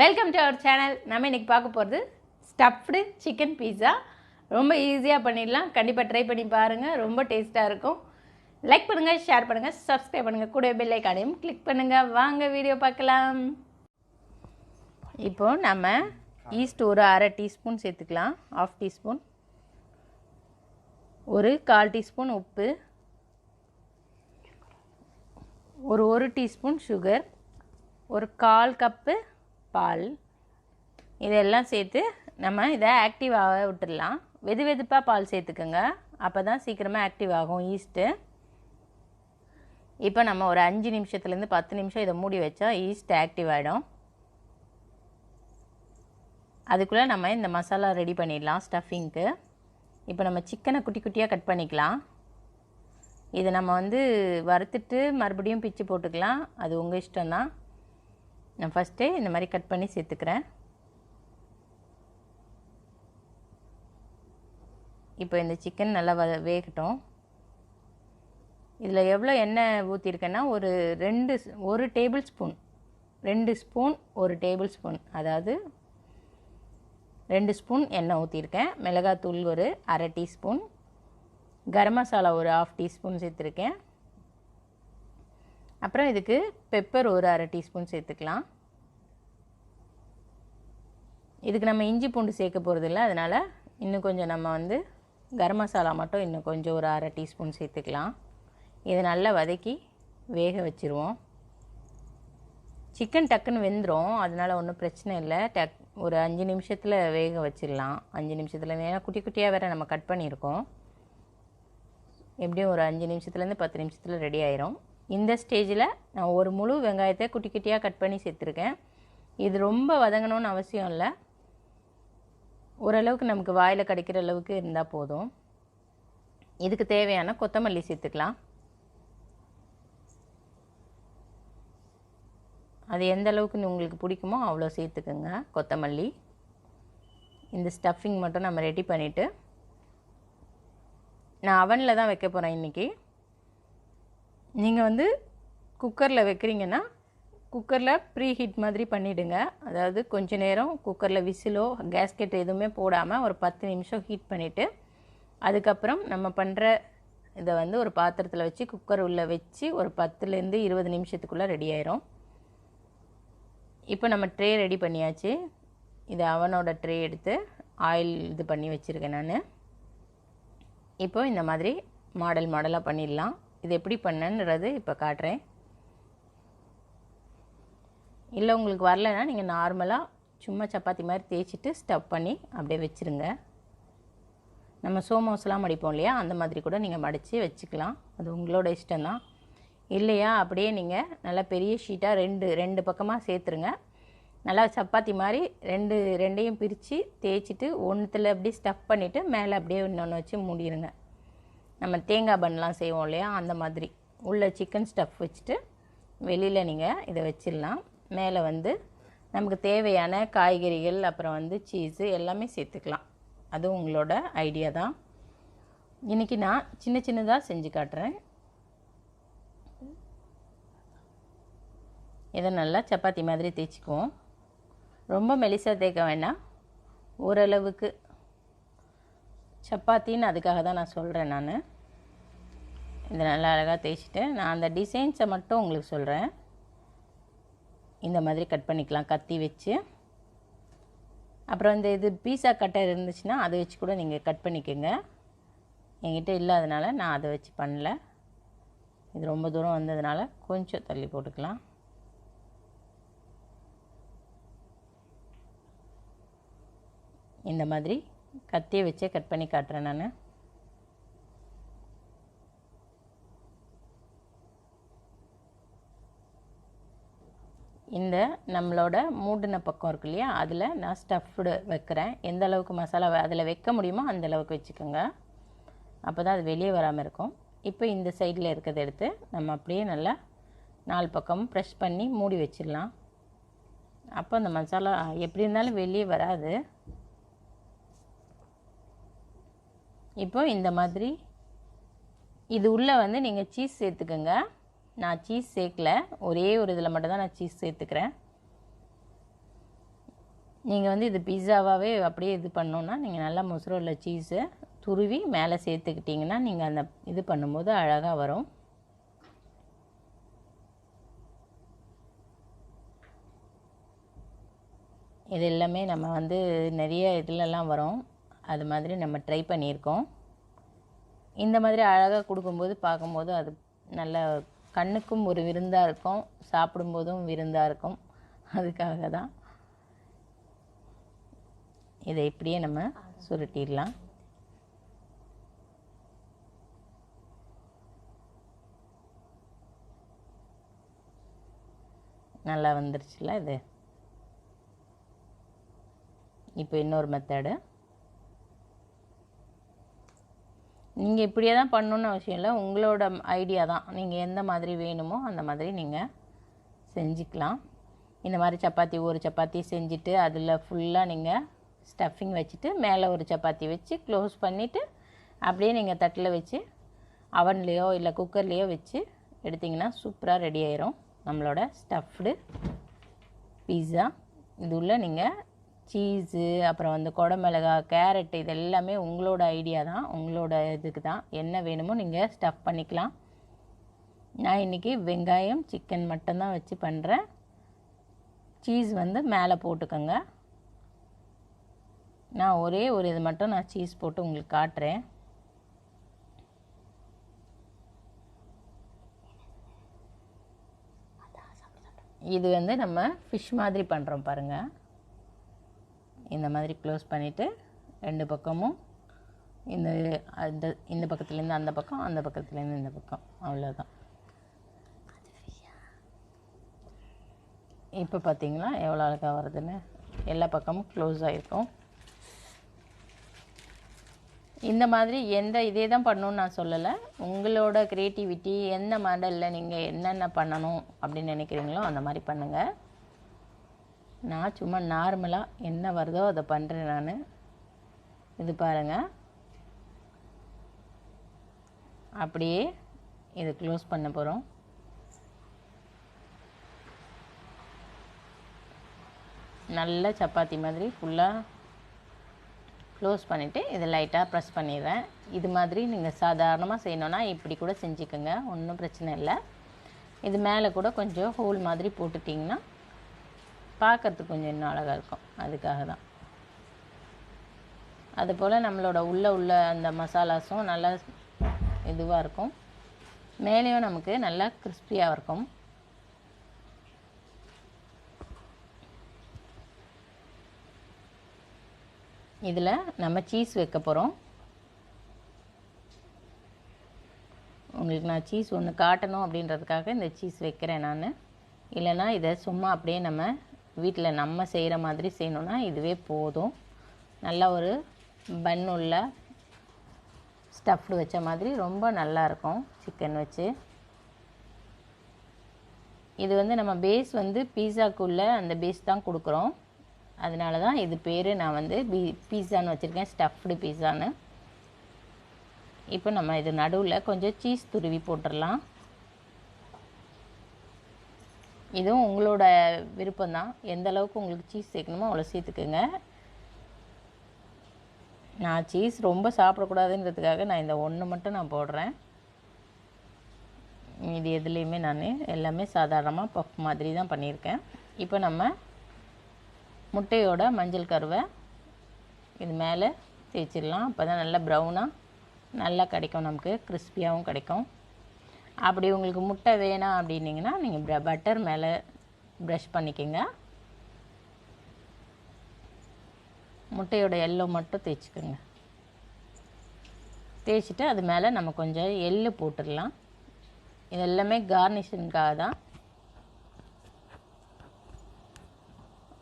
Welcome to our channel. நம்ம இன்றைக்கி பார்க்க போகிறது ஸ்டஃப்டு சிக்கன் பீஸா. ரொம்ப ஈஸியாக பண்ணிடலாம். கண்டிப்பாக ட்ரை பண்ணி பாருங்கள். ரொம்ப டேஸ்ட்டாக இருக்கும். லைக் பண்ணுங்கள், ஷேர் பண்ணுங்கள், சப்ஸ்கிரைப் பண்ணுங்கள், கூட பெல் ஐகானையும் கிளிக் பண்ணுங்கள். வாங்க வீடியோ பார்க்கலாம். இப்போது நம்ம ஈஸ்ட் ஒரு அரை டீஸ்பூன் சேர்த்துக்கலாம். 1/2 டீஸ்பூன், ஒரு 1/4 டீஸ்பூன் உப்பு, ஒரு டீஸ்பூன் சுகர், ஒரு 1/4 கப்பு பால், இதெல்லாம் சேர்த்து நம்ம இதை ஆக்டிவ் ஆக விட்டுடலாம். வெதுப்பாக பால் சேர்த்துக்கோங்க, அப்போ தான் சீக்கிரமாக ஆக்டிவ் ஆகும் ஈஸ்ட்டு. இப்போ நம்ம ஒரு 5 நிமிஷத்துலேருந்து 10 நிமிஷம் இதை மூடி வச்சா ஈஸ்ட் ஆக்டிவ் ஆகிடும். அதுக்குள்ளே நம்ம இந்த மசாலா ரெடி பண்ணிடலாம் ஸ்டஃபிங்க்கு. இப்போ நம்ம சிக்கனை குட்டி குட்டியாக கட் பண்ணிக்கலாம். இதை நம்ம வறுத்துட்டு மறுபடியும் பிச்சு போட்டுக்கலாம், அது உங்கள் இஷ்டம்தான். நான் ஃபஸ்ட்டே இந்த மாதிரி கட் பண்ணி சேர்த்துக்கிறேன். இப்போ இந்த சிக்கன் நல்லா வேகட்டும். இதில் எவ்வளோ எண்ணெய் ஊற்றிருக்கேன்னா ஒரு டேபிள் ஸ்பூன், 2 ஸ்பூன், ஒரு டேபிள் ஸ்பூன், அதாவது 2 ஸ்பூன் எண்ணெய் ஊற்றிருக்கேன். மிளகாத்தூள் ஒரு அரை டீஸ்பூன், கரம் மசாலா ஒரு 1/2 டீஸ்பூன் சேர்த்துருக்கேன். அப்புறம் இதுக்கு பெப்பர் ஒரு அரை டீஸ்பூன் சேர்த்துக்கலாம். இதுக்கு நம்ம இஞ்சி பூண்டு சேர்க்க போகிறதில்ல, அதனால் இன்னும் கொஞ்சம் நம்ம கரம் மசாலா மட்டும் இன்னும் கொஞ்சம் ஒரு அரை டீஸ்பூன் சேர்த்துக்கலாம். இதை நல்லா வதக்கி வேக வச்சுருவோம். சிக்கன் டக்குன்னு வெந்துடும், அதனால் ஒன்றும் பிரச்சனை இல்லை. ஒரு 5 நிமிஷத்தில் வேக வச்சிடலாம். 5 நிமிஷத்தில், ஏன்னா குட்டி குட்டியாக வேறு நம்ம கட் பண்ணியிருக்கோம். எப்படியும் ஒரு 5 நிமிஷத்துலேருந்து 10 நிமிஷத்தில் ரெடி ஆயிரும். இந்த ஸ்டேஜில் நான் ஒரு முழு வெங்காயத்தை குட்டி குட்டியாக கட் பண்ணி சேர்த்துருக்கேன். இது ரொம்ப வதங்கணும்னு அவசியம் இல்லை, ஓரளவுக்கு நமக்கு வாயில் கிடைக்கிற அளவுக்கு இருந்தால் போதும். இதுக்கு தேவையான கொத்தமல்லி சேர்த்துக்கலாம். அது எந்த அளவுக்கு உங்களுக்கு பிடிக்குமோ அவ்வளோ சேர்த்துக்குங்க கொத்தமல்லி. இந்த ஸ்டஃபிங் மட்டும் நம்ம ரெடி பண்ணிவிட்டு நான் அவனில் தான் வைக்க போகிறேன் இன்றைக்கி. நீங்கள் குக்கரில் வைக்கிறீங்கன்னா குக்கரில் ப்ரீ ஹீட் மாதிரி பண்ணிவிடுங்க. அதாவது கொஞ்ச நேரம் குக்கரில் விசிலோ கேஸ்கெட் எதுவுமே போடாமல் ஒரு 10 நிமிஷம் ஹீட் பண்ணிவிட்டு அதுக்கப்புறம் நம்ம பண்ணுற இதை ஒரு பாத்திரத்தில் வச்சு குக்கர் உள்ளே வச்சு ஒரு 10லேருந்து 20 நிமிஷத்துக்குள்ளே ரெடி ஆயிரும். இப்போ நம்ம ட்ரே ரெடி பண்ணியாச்சு. இது அவனோட ட்ரே எடுத்து ஆயில் இது பண்ணி வச்சுருக்கேன் நான். இப்போ இந்த மாதிரி மாடலாக பண்ணிடலாம். இது எப்படி பண்ணன்றது இப்போ காட்டுறேன். இல்லை உங்களுக்கு வரலைன்னா நீங்கள் நார்மலாக சும்மா சப்பாத்தி மாதிரி தேய்ச்சிட்டு ஸ்டவ் பண்ணி அப்படியே வச்சுருங்க. நம்ம சோமோஸ்லாம் மடிப்போம் இல்லையா, அந்த மாதிரி கூட நீங்கள் மடித்து வச்சுக்கலாம், அது உங்களோட இஷ்டம்தான். இல்லையா அப்படியே நீங்கள் நல்லா பெரிய ஷீட்டாக ரெண்டு பக்கமாக சேர்த்துருங்க. நல்லா சப்பாத்தி மாதிரி ரெண்டையும் பிரித்து தேய்ச்சிட்டு ஒன்றுத்தில் அப்படியே ஸ்டஃப் பண்ணிவிட்டு மேலே அப்படியே இன்னொன்று வச்சு மூடிடுங்க. நம்ம தேங்காய் பண்ணலாம் செய்வோம் இல்லையா, அந்த மாதிரி உள்ள சிக்கன் ஸ்டஃப் வச்சுட்டு வெளியில் நீங்கள் இதை வச்சிடலாம். மேலே நமக்கு தேவையான காய்கறிகள் அப்புறம் சீஸு எல்லாமே சேர்த்துக்கலாம். அதுவும் உங்களோட ஐடியா தான். இன்றைக்கி நான் சின்னதாக செஞ்சு காட்டுறேன். இதை நல்லா சப்பாத்தி மாதிரி தேய்ச்சிக்குவோம். ரொம்ப மெலிசாக தேய்க்க வேண்டாம், ஓரளவுக்கு சப்பாத்தின்னு அதுக்காக தான் நான் சொல்கிறேன். நான் இதை நல்லா அழகாக தேய்ச்சிட்டு நான் அந்த டிசைன்ஸை மட்டும் உங்களுக்கு சொல்கிறேன். இந்த மாதிரி கட் பண்ணிக்கலாம் கத்தி வச்சு. அப்புறம் இது பீஸா கட்டர் இருந்துச்சுன்னா அதை வச்சு கூட நீங்கள் கட் பண்ணிக்கோங்க. என்கிட்ட இல்லாதனால நான் அதை வச்சு பண்ணல. இது ரொம்ப தூரம் வந்ததுனால கொஞ்சம் தள்ளி போட்டுக்கலாம். இந்த மாதிரி கத்தியை வச்சே கட் பண்ணி காட்டுறேன் நான். இந்த நம்மளோட மூடின பக்கம் இருக்கு இல்லையா, அதில் நான் ஸ்டஃப்டு வைக்கிறேன். எந்த அளவுக்கு மசாலா அதில் வைக்க முடியுமோ அந்த அளவுக்கு வச்சுக்கோங்க, அப்போ தான் அது வெளியே வராமல் இருக்கும். இப்போ இந்த சைடில் இருக்கிறத எடுத்து நம்ம அப்படியே நல்லா 4 பக்கமும் ப்ரெஷ் பண்ணி மூடி வச்சிடலாம். அப்போ அந்த மசாலா எப்படி இருந்தாலும் வெளியே வராது. இப்போ இந்த மாதிரி இது உள்ளே நீங்கள் சீஸ் சேர்த்துக்கோங்க. நான் சீஸ் சேர்க்கல, ஒரே ஒரு இதில் மட்டும் தான் நான் சீஸ் சேர்த்துக்கிறேன். நீங்கள் வந்து இது பீஸாவாகவே அப்படியே இது பண்ணோன்னா நீங்கள் நல்லா மொசரோலா சீஸை துருவி மேலே சேர்த்துக்கிட்டிங்கன்னா நீங்கள் அந்த இது பண்ணும்போது அழகாக வரும். இது எல்லாமே நம்ம வந்து நிறைய இதிலெல்லாம் வரும், அது மாதிரி நம்ம ட்ரை பண்ணியிருக்கோம். இந்த மாதிரி அழகாக கொடுக்கும்போது பார்க்கும்போது அது நல்ல கண்ணுக்கும் ஒரு விருந்தாக இருக்கும், சாப்பிடும்போதும் விருந்தாக இருக்கும். அதுக்காக தான் இதை இப்படியே நம்ம சுருட்டிடலாம். நல்லா வந்துருச்சுல இது. இப்போ இன்னொரு மெத்தடு. நீங்கள் இப்படியே தான் பண்ணணுன்னு அவசியம் இல்லை, உங்களோட ஐடியா தான். நீங்கள் எந்த மாதிரி வேணுமோ அந்த மாதிரி நீங்கள் செஞ்சுக்கலாம். இந்த மாதிரி சப்பாத்தி ஒரு சப்பாத்தி செஞ்சுட்டு அதில் ஃபுல்லாக நீங்கள் ஸ்டஃபிங் வச்சுட்டு மேலே ஒரு சப்பாத்தி வச்சு க்ளோஸ் பண்ணிவிட்டு அப்படியே நீங்கள் தட்டில் வச்சு அவன்லேயோ இல்லை குக்கர்லேயோ வச்சு எடுத்திங்கன்னா சூப்பராக ரெடி ஆயிரும் நம்மளோட ஸ்டஃப்டு பீஸா. இது உள்ள நீங்கள் சீஸு, அப்புறம் வந்து குடமிளகா, கேரட், இது எல்லாமே உங்களோட ஐடியா தான், உங்களோட இதுக்கு தான் என்ன வேணுமோ நீங்கள் ஸ்டஃப் பண்ணிக்கலாம். நான் இன்றைக்கி வெங்காயம் சிக்கன் மட்டும்தான் வச்சு பண்ணுறேன். சீஸ் வந்து மேலே போட்டுக்கோங்க. நான் ஒரே ஒரு இது மட்டும் நான் சீஸ் போட்டு உங்களுக்கு காட்டுறேன். இது வந்து நம்ம ஃபிஷ் மாதிரி பண்ணுறோம் பாருங்கள். இந்த மாதிரி க்ளோஸ் பண்ணிவிட்டு ரெண்டு பக்கமும் இந்த பக்கத்துலேருந்து அந்த பக்கம், அந்த பக்கத்துலேருந்து இந்த பக்கம், அவ்வளோதான். இப்போ பார்த்தீங்களா எவ்வளோ அழகாக வருதுன்னு. எல்லா பக்கமும் க்ளோஸ் ஆகிருக்கும். இந்த மாதிரி இதே தான் பண்ணணுன்னு நான் சொல்லலை, உங்களோட க்ரியேட்டிவிட்டி எந்த மாடலில் நீங்கள் என்னென்ன பண்ணணும் அப்படின்னு நினைக்கிறீங்களோ அந்த மாதிரி பண்ணுங்கள். நான் சும்மா நார்மலாக என்ன வருதோ அதை பண்ணுறேன் நான். இது பாருங்கள், அப்படியே இது க்ளோஸ் பண்ண போகிறோம். நல்ல சப்பாத்தி மாதிரி ஃபுல்லாக க்ளோஸ் பண்ணிவிட்டு இதை லைட்டாக ப்ரெஸ் பண்ணிடுறேன். இது மாதிரி நீங்கள் சாதாரணமாக செய்யணுன்னா இப்படி கூட செஞ்சுக்கோங்க, ஒன்றும் பிரச்சனை இல்லை. இது மேலே கூட கொஞ்சம் ஹோல் மாதிரி போட்டுட்டிங்கன்னா பார்க்கறதுக்கு கொஞ்சம் இன்னும் அழகாக இருக்கும், அதுக்காக தான். அதுபோல் நம்மளோட உள்ள அந்த மசாலாஸும் நல்லா இதுவாக இருக்கும், மேலேயும் நமக்கு நல்லா கிறிஸ்பியாக இருக்கும். இதில் நம்ம சீஸ் வைக்க போகிறோம். உங்களுக்கு நான் சீஸ் ஒன்று காட்டணும் அப்படின்றதுக்காக இந்த சீஸ் வைக்கிறேன் நான். இல்லைனா இதை சும்மா அப்படியே நம்ம வீட்டில் நம்ம செய்கிற மாதிரி செய்யணுன்னா இதுவே போதும். நல்லா ஒரு பன் உள்ள ஸ்டஃப்டு வச்ச மாதிரி ரொம்ப நல்லாயிருக்கும் சிக்கன் வச்சு. இது வந்து நம்ம பேஸ் வந்து பீஸாக்குள்ளே அந்த பேஸ் தான் கொடுக்குறோம், அதனால தான் இது பேர் நான் வந்து பீஸான்னு வச்சுருக்கேன், ஸ்டஃப்டு பீஸான்னு. இப்போ நம்ம இது நடுவில் கொஞ்சம் சீஸ் துருவி போட்டுடலாம். இதுவும் உங்களோட விருப்பம்தான், எந்த அளவுக்கு உங்களுக்கு சீஸ் சேர்க்கணுமோ அவ்வளோ சேர்த்துக்குங்க. நான் சீஸ் ரொம்ப சாப்பிடக்கூடாதுன்றதுக்காக நான் இந்த ஒன்று மட்டும் நான் போடுறேன். இது எதுலேயுமே நான் எல்லாமே சாதாரணமாக பஃப் மாதிரி தான் பண்ணியிருக்கேன். இப்போ நம்ம முட்டையோட மஞ்சள் கருவை இது மேலே தேய்ச்சிடலாம். அப்போ தான் நல்லா ப்ரௌனாக நல்லா கிடைக்கும், நமக்கு கிறிஸ்பியாகவும் கிடைக்கும். அப்படி உங்களுக்கு முட்டை வேணாம் அப்படின்னிங்கன்னா நீங்கள் பட்டர் மேலே ப்ரஷ் பண்ணிக்கோங்க. முட்டையோட எல்லோ மட்டும் தேய்ச்சிக்கோங்க. தேய்ச்சிட்டு அது மேலே நம்ம கொஞ்சம் எள்ளு போட்டுடலாம். இது எல்லாமே கார்னிஷனுக்காக தான்.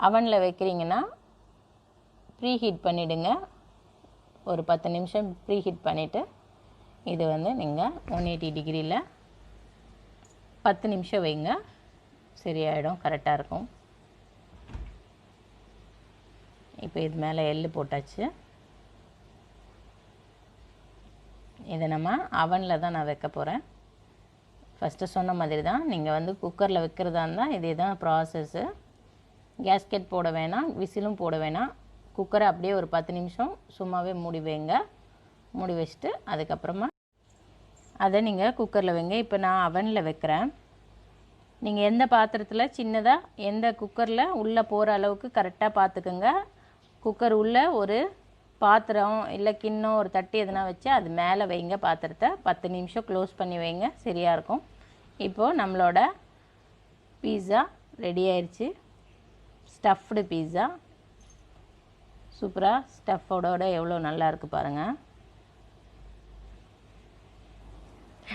அவனில் வைக்கிறீங்கன்னா ப்ரீ ஹீட் பண்ணிவிடுங்க. ஒரு 10 நிமிஷம் ப்ரீ ஹீட் பண்ணிவிட்டு இது வந்து நீங்கள் 180 டிகிரியில் 10 நிமிஷம் வைங்க, சரியாயிடும், கரெக்டாக இருக்கும். இப்போ இது மேலே எள்ளு போட்டாச்சு. இதை நம்ம அவனில் தான் நான் வைக்க போகிறேன். ஃபஸ்ட்டு சொன்ன மாதிரி தான், நீங்கள் வந்து குக்கரில் வைக்கிறதா இருந்தால் இதே தான் ப்ராசஸ்ஸு. கேஸ்கெட் போட வேணாம், விசிலும் போட வேணாம். குக்கரை அப்படியே ஒரு 10 நிமிஷம் சும்மாவே மூடி வைங்க. மூடி வச்சுட்டு அதுக்கப்புறமா அதை நீங்கள் குக்கரில் வைங்க. இப்போ நான் அவனில் வைக்கிறேன். நீங்கள் எந்த பாத்திரத்தில் சின்னதாக எந்த குக்கரில் உள்ளே போகிற அளவுக்கு கரெக்டாக பார்த்துக்குங்க. குக்கர் உள்ளே ஒரு பாத்திரம் இல்லை கிண்ணம் ஒரு தட்டு எதுனா வச்சு அது மேலே வைங்க. பாத்திரத்தை 10 நிமிஷம் க்ளோஸ் பண்ணி வைங்க, சரியாக இருக்கும். இப்போது நம்மளோட பீஸா ரெடி ஆயிடுச்சு. ஸ்டஃப்டு பீஸா சூப்பராக ஸ்டஃபோட எவ்வளோ நல்லா இருக்குது பாருங்கள்.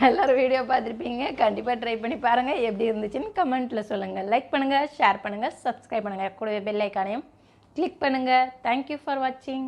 எல்லோரும் வீடியோ பார்த்துருப்பீங்க, கண்டிப்பாக ட்ரை பண்ணி பாருங்கள். எப்படி இருந்துச்சுன்னு கமெண்ட்டில் சொல்லுங்கள். லைக் பண்ணுங்கள், ஷேர் பண்ணுங்கள், சப்ஸ்கிரைப் பண்ணுங்கள். கூடவே பெல் ஐக்கானையும் கிளிக் பண்ணுங்கள். தேங்க்யூ ஃபார் வாட்சிங்.